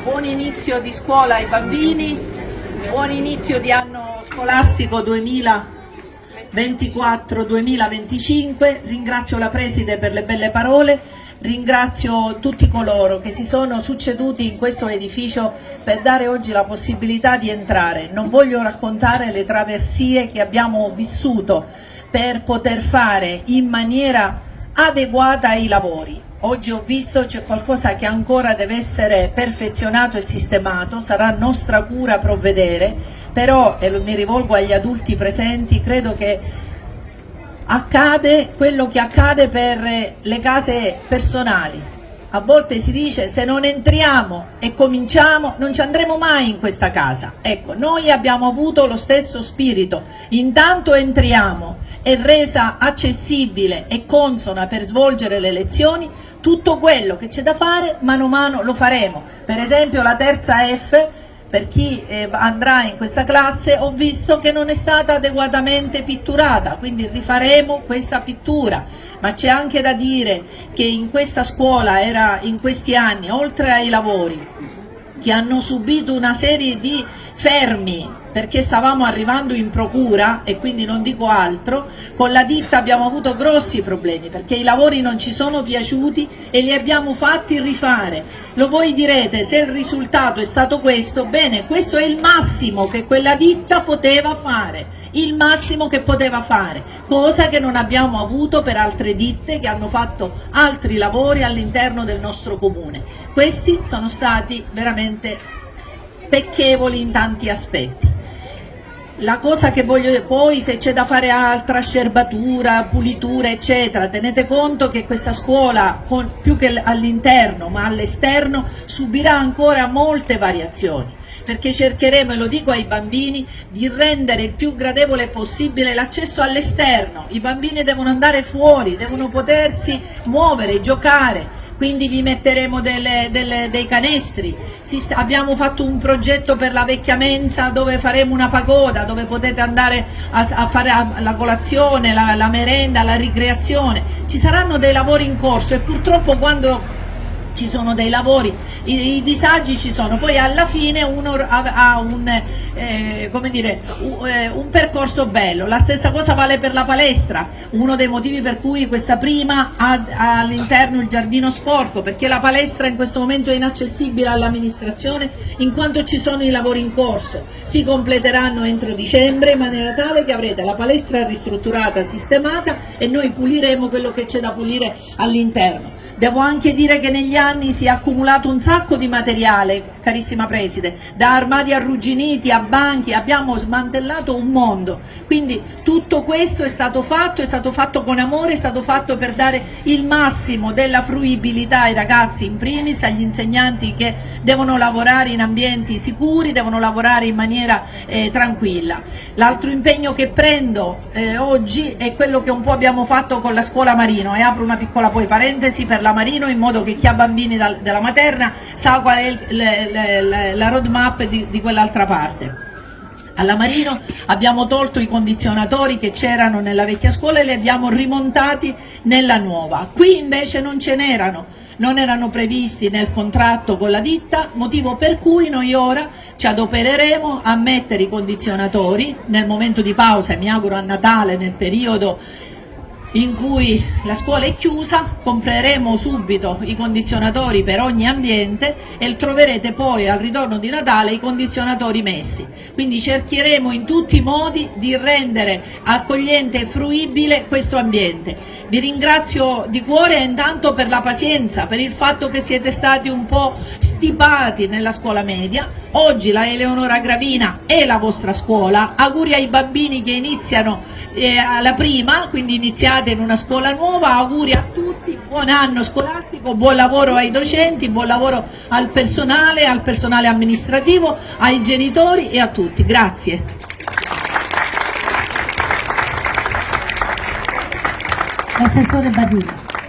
buon inizio di scuola ai bambini, buon inizio di anno scolastico 2024-2025, ringrazio la Preside per le belle parole, ringrazio tutti coloro che si sono succeduti in questo edificio per dare oggi la possibilità di entrare. Non voglio raccontare le traversie che abbiamo vissuto per poter fare in maniera adeguata i lavori. Oggi ho visto c'è qualcosa che ancora deve essere perfezionato e sistemato, sarà nostra cura provvedere, però, e mi rivolgo agli adulti presenti, credo che accade quello che accade per le case personali. A volte si dice se non entriamo e cominciamo non ci andremo mai in questa casa. Ecco, noi abbiamo avuto lo stesso spirito, intanto entriamo, è resa accessibile e consona per svolgere le lezioni, tutto quello che c'è da fare mano a mano lo faremo. Per esempio la terza F, per chi andrà in questa classe, ho visto che non è stata adeguatamente pitturata, quindi rifaremo questa pittura, ma c'è anche da dire che in questa scuola in questi anni, oltre ai lavori che hanno subito una serie di fermi perché stavamo arrivando in procura e quindi non dico altro, con la ditta abbiamo avuto grossi problemi perché i lavori non ci sono piaciuti e li abbiamo fatti rifare. Voi direte se il risultato è stato questo, bene, questo è il massimo che quella ditta poteva fare, il massimo che poteva fare, cosa che non abbiamo avuto per altre ditte che hanno fatto altri lavori all'interno del nostro comune. Questi sono stati veramente pecchevoli in tanti aspetti. La cosa che voglio poi, se c'è da fare altra scerbatura, pulitura eccetera, tenete conto che questa scuola più che all'interno ma all'esterno subirà ancora molte variazioni, perché cercheremo, e lo dico ai bambini, di rendere il più gradevole possibile l'accesso all'esterno. I bambini devono andare fuori, devono potersi muovere, giocare. Quindi vi metteremo dei canestri, abbiamo fatto un progetto per la vecchia mensa dove faremo una pagoda, dove potete andare a fare la colazione, la merenda, la ricreazione. Ci saranno dei lavori in corso e purtroppo quando ci sono dei lavori, i disagi ci sono, poi alla fine uno ha un percorso bello. La stessa cosa vale per la palestra, uno dei motivi per cui questa prima ha all'interno il giardino sporco, perché la palestra in questo momento è inaccessibile all'amministrazione in quanto ci sono i lavori in corso, si completeranno entro dicembre in maniera tale che avrete la palestra ristrutturata, sistemata e noi puliremo quello che c'è da pulire all'interno. Devo anche dire che negli anni si è accumulato un sacco di materiale, carissima Preside, da armadi arrugginiti a banchi, abbiamo smantellato un mondo, quindi tutto questo è stato fatto con amore, è stato fatto per dare il massimo della fruibilità ai ragazzi in primis, agli insegnanti che devono lavorare in ambienti sicuri, devono lavorare in maniera tranquilla. L'altro impegno che prendo oggi è quello che un po' abbiamo fatto con la scuola Marino, e apro una piccola poi parentesi per la Marino, in modo che chi ha bambini della materna sa qual è la roadmap di quell'altra parte. Alla Marino abbiamo tolto i condizionatori che c'erano nella vecchia scuola e li abbiamo rimontati nella nuova. Qui invece non ce n'erano, non erano previsti nel contratto con la ditta, motivo per cui noi ora ci adopereremo a mettere i condizionatori nel momento di pausa e mi auguro a Natale, nel periodo in cui la scuola è chiusa, compreremo subito i condizionatori per ogni ambiente e troverete poi al ritorno di Natale i condizionatori messi. Quindi cercheremo in tutti i modi di rendere accogliente e fruibile questo ambiente. Vi ringrazio di cuore intanto per la pazienza, per il fatto che siete stati un po' stipati nella scuola media. Oggi la Eleonora Gravina è la vostra scuola, auguri ai bambini che iniziano alla prima, quindi iniziate in una scuola nuova, auguri a tutti, buon anno scolastico, buon lavoro ai docenti, buon lavoro al personale amministrativo, ai genitori e a tutti, grazie. L'assessore Badini.